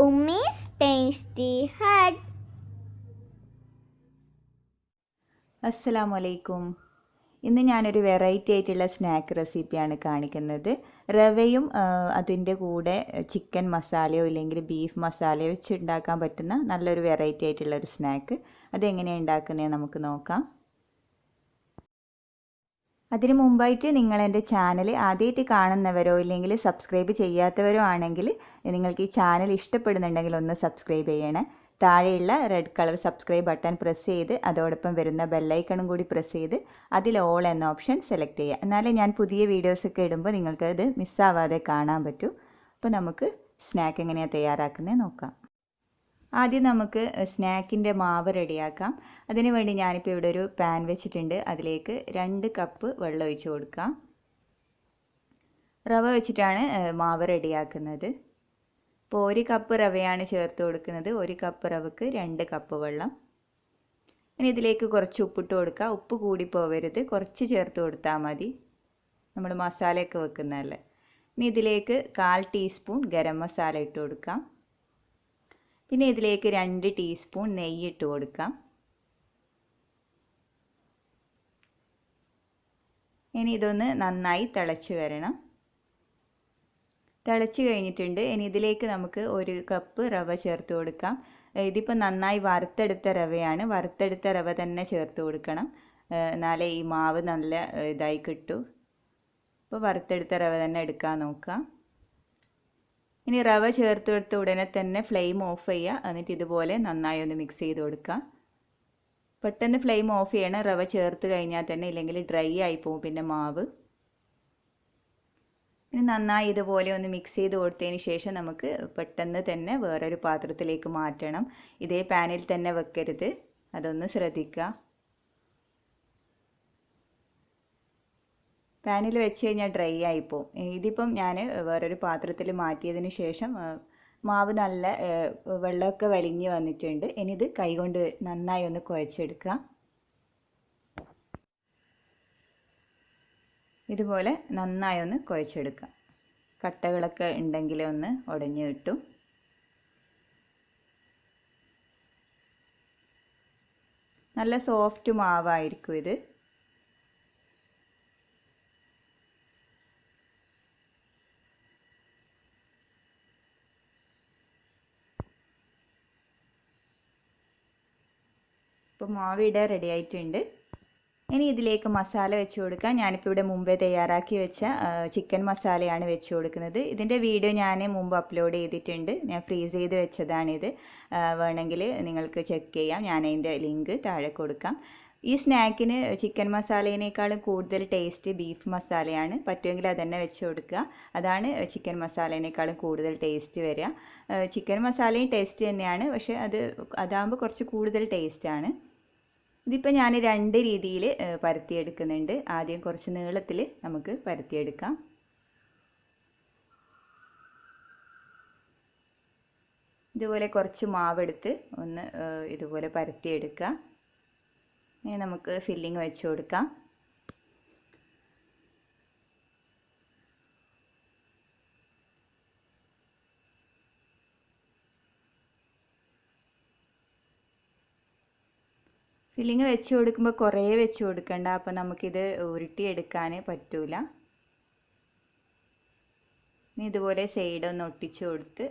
Umi's Tasty Hut. അസ്സലാമലൈക്കും. ഇന്ന് ഞാനൊരു വെറൈറ്റി ആയിട്ടുള്ള സ്നാക്ക് റെസിപ്പിയാണ് കാണിക്കുന്നത്. റവയും അതിൻ്റെ കൂടെ ചിക്കൻ മസാലയോ ഇല്ലെങ്കിൽ ബീഫ് മസാലയോ വെച്ച് ഉണ്ടാക്കാൻ പറ്റുന്ന നല്ലൊരു വെറൈറ്റി ആയിട്ടുള്ള ഒരു സ്നാക്ക്. അതെങ്ങനെയാണ് ഉണ്ടാക്കുന്നത് നമുക്ക് നോക്കാം. അതിന് മുമ്പായിട്ട് നിങ്ങൾ എൻ്റെ ചാനൽ ആദ്യമായിട്ട് കാണുന്നവരോ ഇല്ലെങ്കിൽ സബ്സ്ക്രൈബ് ചെയ്യാത്തവരോ ആണെങ്കിൽ നിങ്ങൾക്ക് ഈ ചാനൽ ഇഷ്ടപ്പെടുന്നുണ്ടെങ്കിൽ ഒന്ന് സബ്സ്ക്രൈബ് ചെയ്യണേ. താഴെയുള്ള red colour subscribe button press ചെയ്ത് അതോടൊപ്പം വരുന്ന ബെല്ലൈക്കണും കൂടി പ്രസ് ചെയ്ത് അതിൽ ഓൾ എന്ന ഓപ്ഷൻ സെലക്ട് ചെയ്യുക. എന്നാലേ ഞാൻ പുതിയ വീഡിയോസൊക്കെ ഇടുമ്പോൾ നിങ്ങൾക്ക് അത് മിസ്സാവാതെ കാണാൻ പറ്റൂ. അപ്പോൾ നമുക്ക് സ്നാക്ക് എങ്ങനെയാണ് തയ്യാറാക്കുന്നത് നോക്കാം. ആദ്യം നമുക്ക് സ്നാക്കിൻ്റെ മാവ് റെഡിയാക്കാം. അതിന് വേണ്ടി ഞാനിപ്പോൾ ഇവിടെ ഒരു പാൻ വെച്ചിട്ടുണ്ട്. അതിലേക്ക് 2 കപ്പ് വെള്ളം ഒഴിച്ച് കൊടുക്കാം. റവ വെച്ചിട്ടാണ് മാവ് റെഡിയാക്കുന്നത്. ഇപ്പോൾ 1 കപ്പ് റവയാണ് ചേർത്ത് കൊടുക്കുന്നത്. 1 കപ്പ് റവക്ക് 2 കപ്പ് വെള്ളം. ഇനി ഇതിലേക്ക് കുറച്ച് ഉപ്പിട്ട് കൊടുക്കുക. ഉപ്പ് കൂടി പോവരുത്, കുറച്ച് ചേർത്ത് കൊടുത്താൽ മതി. നമ്മൾ മസാലയൊക്കെ വെക്കുന്നതല്ലേ. ഇനി ഇതിലേക്ക് 1/4 ടീസ്പൂൺ ഗരം മസാല ഇട്ട് കൊടുക്കാം. പിന്നെ ഇതിലേക്ക് 2 ടീസ്പൂൺ നെയ്യ് ഇട്ട് കൊടുക്കാം. ഇനി ഇതൊന്ന് നന്നായി തിളച്ച് വരണം. തിളച്ച് കഴിഞ്ഞിട്ടുണ്ട്. ഇനി ഇതിലേക്ക് നമുക്ക് 1 കപ്പ് റവ ചേർത്ത് കൊടുക്കാം. ഇതിപ്പോൾ നന്നായി വറുത്തെടുത്ത റവയാണ്. വറുത്തെടുത്ത റവ തന്നെ ചേർത്ത് കൊടുക്കണം, എന്നാലേ ഈ മാവ് നല്ല ഇതായി കിട്ടൂ. അപ്പോൾ വറുത്തെടുത്ത റവ തന്നെ എടുക്കാൻ നോക്കുക. ഇനി റവ ചേർത്ത് കൊടുത്ത ഉടനെ തന്നെ ഫ്ലെയിം ഓഫ് ചെയ്യുക. എന്നിട്ട് ഇതുപോലെ നന്നായി ഒന്ന് മിക്സ് ചെയ്ത് കൊടുക്കുക. പെട്ടെന്ന് ഫ്ലെയിം ഓഫ് ചെയ്യണം റവ ചേർത്ത് കഴിഞ്ഞാൽ തന്നെ, ഇല്ലെങ്കിൽ ഡ്രൈ ആയി പോകും പിന്നെ മാവ്. ഇനി നന്നായി ഇതുപോലെ ഒന്ന് മിക്സ് ചെയ്ത് കൊടുത്തതിന് ശേഷം നമുക്ക് പെട്ടെന്ന് തന്നെ വേറൊരു പാത്രത്തിലേക്ക് മാറ്റണം. ഇതേ പാനിൽ തന്നെ വെക്കരുത്, അതൊന്ന് ശ്രദ്ധിക്കുക. പാനിൽ വെച്ച് കഴിഞ്ഞാൽ ഡ്രൈ ആയിപ്പോവും. ഇതിപ്പം ഞാൻ വേറൊരു പാത്രത്തിൽ മാറ്റിയതിന് ശേഷം മാവ് നല്ല വെള്ളമൊക്കെ വലിഞ്ഞ് വന്നിട്ടുണ്ട്. ഇനി ഇത് കൈകൊണ്ട് നന്നായി ഒന്ന് കുഴച്ചെടുക്കുക. ഇതുപോലെ നന്നായി ഒന്ന് കുഴച്ചെടുക്കുക. കട്ടകളൊക്കെ ഉണ്ടെങ്കിൽ ഒന്ന് ഉടഞ്ഞു കിട്ടും. നല്ല സോഫ്റ്റ് മാവായിരിക്കും ഇത്. ഇപ്പോൾ മാവ് ഇവിടെ റെഡി ആയിട്ടുണ്ട്. ഇനി ഇതിലേക്ക് മസാല വെച്ച് കൊടുക്കാം. ഞാനിപ്പോൾ ഇവിടെ മുമ്പേ തയ്യാറാക്കി വെച്ച ചിക്കൻ മസാലയാണ് വെച്ച് കൊടുക്കുന്നത്. ഇതിൻ്റെ വീഡിയോ ഞാൻ മുമ്പ് അപ്ലോഡ് ചെയ്തിട്ടുണ്ട്. ഞാൻ ഫ്രീസ് ചെയ്ത് വെച്ചതാണിത്. വേണമെങ്കിൽ നിങ്ങൾക്ക് ചെക്ക് ചെയ്യാം. ഞാൻ അതിൻ്റെ ലിങ്ക് താഴെ കൊടുക്കാം. ഈ സ്നാക്കിന് ചിക്കൻ മസാലേനേക്കാളും കൂടുതൽ ടേസ്റ്റ് ബീഫ് മസാലയാണ്. പറ്റുമെങ്കിൽ അതന്നെ വെച്ച് കൊടുക്കുക. അതാണ് ചിക്കൻ മസാലേനേക്കാളും കൂടുതൽ ടേസ്റ്റ് വരിക. ചിക്കൻ മസാലയും ടേസ്റ്റ് തന്നെയാണ്, പക്ഷേ അതാകുമ്പോൾ കുറച്ച് കൂടുതൽ ടേസ്റ്റാണ്. ഇതിപ്പോൾ ഞാൻ 2 രീതിയിൽ പരത്തിയെടുക്കുന്നുണ്ട്. ആദ്യം കുറച്ച് നീളത്തിൽ നമുക്ക് പരത്തിയെടുക്കാം. ഇതുപോലെ കുറച്ച് മാവെടുത്ത് ഒന്ന് ഇതുപോലെ പരത്തിയെടുക്കുക. ഇനി നമുക്ക് ഫില്ലിങ് വെച്ച് കൊടുക്കാം. ഫില്ലിങ് വെച്ച് കൊടുക്കുമ്പോൾ കുറേ വെച്ച് കൊടുക്കണ്ട, അപ്പോൾ നമുക്കിത് ഉരുട്ടിയെടുക്കാൻ പറ്റൂല. ഇനി ഇതുപോലെ സൈഡ് ഒന്ന് ഒട്ടിച്ച് കൊടുത്ത്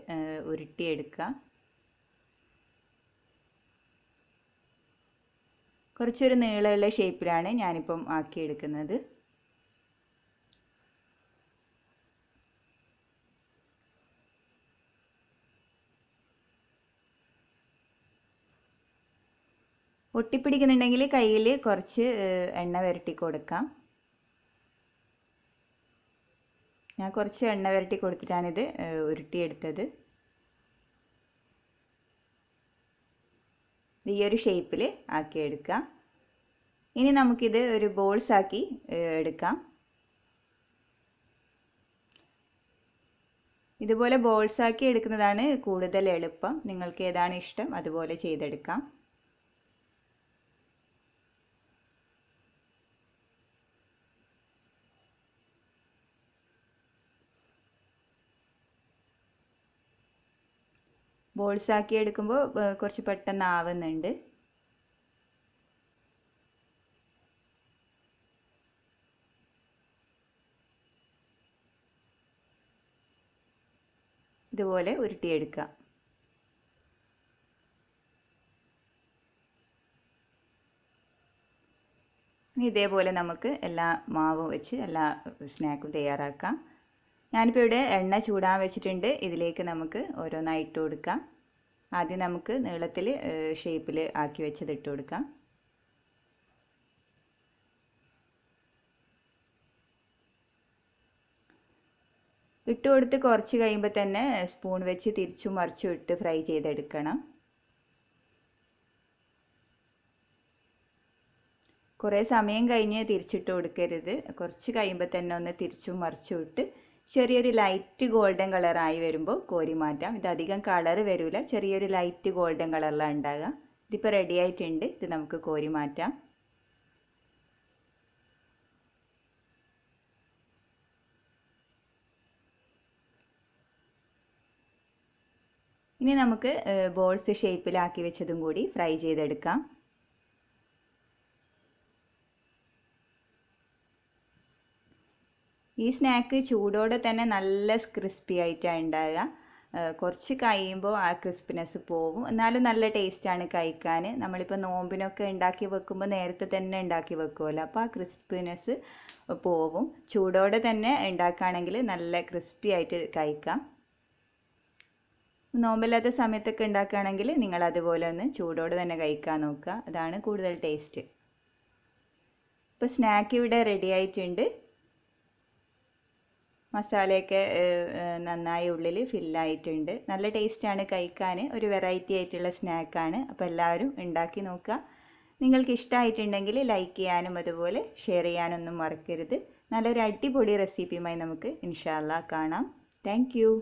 ഉരുട്ടിയെടുക്കുക. കുറച്ചൊരു നീളമുള്ള ഷേപ്പിലാണ് ഞാനിപ്പം ആക്കിയെടുക്കുന്നത്. ഒട്ടിപ്പിടിക്കുന്നുണ്ടെങ്കിൽ കയ്യിൽ കുറച്ച് എണ്ണ പുരട്ടി കൊടുക്കാം. ഞാൻ കുറച്ച് എണ്ണ പുരട്ടി കൊടുത്തിട്ടാണിത് ഉരുട്ടിയെടുത്തത്. ഈ ഒരു ഷേപ്പിൽ ആക്കിയെടുക്കാം. ഇനി നമുക്കിത് ഒരു ബോൾസ് ആക്കി എടുക്കാം. ഇതുപോലെ ബോൾസ് ആക്കി എടുക്കുന്നതാണ് കൂടുതൽ എളുപ്പം. നിങ്ങൾക്ക് ഏതാണ് ഇഷ്ടം അതുപോലെ ചെയ്തെടുക്കാം. ബോൾസ് ആക്കി എടുക്കുമ്പോൾ കുറച്ച് പെട്ടെന്ന് ആവുന്നുണ്ട്. ഇതുപോലെ ഉരുട്ടിയെടുക്കാം. ഇനി ഇതേപോലെ നമുക്ക് എല്ലാ മാവും വെച്ച് എല്ലാ സ്നാക്കും തയ്യാറാക്കാം. ഞാനിപ്പോൾ ഇവിടെ എണ്ണ ചൂടാൻ വെച്ചിട്ടുണ്ട്. ഇതിലേക്ക് നമുക്ക് ഓരോന്നായി ഇട്ട് കൊടുക്കാം. ആദ്യം നമുക്ക് നീളത്തിൽ ഷേപ്പിൽ ആക്കി വെച്ചത് ഇട്ട് കൊടുക്കാം. ഇട്ട് കൊടുത്ത് കുറച്ച് കഴിയുമ്പോൾ തന്നെ സ്പൂൺ വെച്ച് തിരിച്ചും മറിച്ചും ഇട്ട് ഫ്രൈ ചെയ്തെടുക്കണം. കുറേ സമയം കഴിഞ്ഞ് തിരിച്ചിട്ട് കൊടുക്കരുത്. കുറച്ച് കഴിയുമ്പോൾ തന്നെ ഒന്ന് തിരിച്ചും മറിച്ചും ഇട്ട് ചെറിയൊരു ലൈറ്റ് ഗോൾഡൻ കളറായി വരുമ്പോൾ കോരി മാറ്റാം. ഇത് അധികം കളർ വരില്ല, ചെറിയൊരു ലൈറ്റ് ഗോൾഡൻ കളറിലാണ് ഉണ്ടാകുക. ഇതിപ്പോൾ റെഡി ആയിട്ടുണ്ട്. ഇത് നമുക്ക് കോരി മാറ്റാം. ഇനി നമുക്ക് ബോൾസ് ഷേപ്പിലാക്കി വെച്ചതും കൂടി ഫ്രൈ ചെയ്തെടുക്കാം. ഈ സ്നാക്ക് ചൂടോടെ തന്നെ നല്ല ക്രിസ്പി ആയിട്ടാണ് ഉണ്ടാകുക. കുറച്ച് കഴിയുമ്പോൾ ആ ക്രിസ്പിനെസ് പോവും. എന്നാലും നല്ല ടേസ്റ്റാണ് കഴിക്കാൻ. നമ്മളിപ്പോൾ നോമ്പിനൊക്കെ ഉണ്ടാക്കി വെക്കുമ്പോൾ നേരത്തെ തന്നെ ഉണ്ടാക്കി വെക്കുമല്ലോ, അപ്പോൾ ആ ക്രിസ്പിനെസ് പോവും. ചൂടോടെ തന്നെ ഉണ്ടാക്കുകയാണെങ്കിൽ നല്ല ക്രിസ്പി ആയിട്ട് കഴിക്കാം. നോമ്പില്ലാത്ത സമയത്തൊക്കെ ഉണ്ടാക്കുകയാണെങ്കിൽ നിങ്ങൾ അതുപോലെ ഒന്ന് ചൂടോടെ തന്നെ കഴിക്കാൻ നോക്കുക. അതാണ് കൂടുതൽ ടേസ്റ്റ്. ഇപ്പോൾ സ്നാക്ക് ഇവിടെ റെഡി ആയിട്ടുണ്ട്. മസാലയൊക്കെ നന്നായി ഉള്ളിൽ ഫില്ലായിട്ടുണ്ട്. നല്ല ടേസ്റ്റാണ് കഴിക്കാൻ. ഒരു വെറൈറ്റി ആയിട്ടുള്ള സ്നാക്കാണ്. അപ്പോൾ എല്ലാവരും ഉണ്ടാക്കി നോക്കുക. നിങ്ങൾക്ക് ഇഷ്ടമായിട്ടുണ്ടെങ്കിൽ ലൈക്ക് ചെയ്യാനും അതുപോലെ ഷെയർ ചെയ്യാനൊന്നും മറക്കരുത്. നല്ലൊരു അടിപൊളി റെസിപ്പിയുമായി നമുക്ക് ഇൻഷാ അല്ലാഹ് കാണാം. Thank you.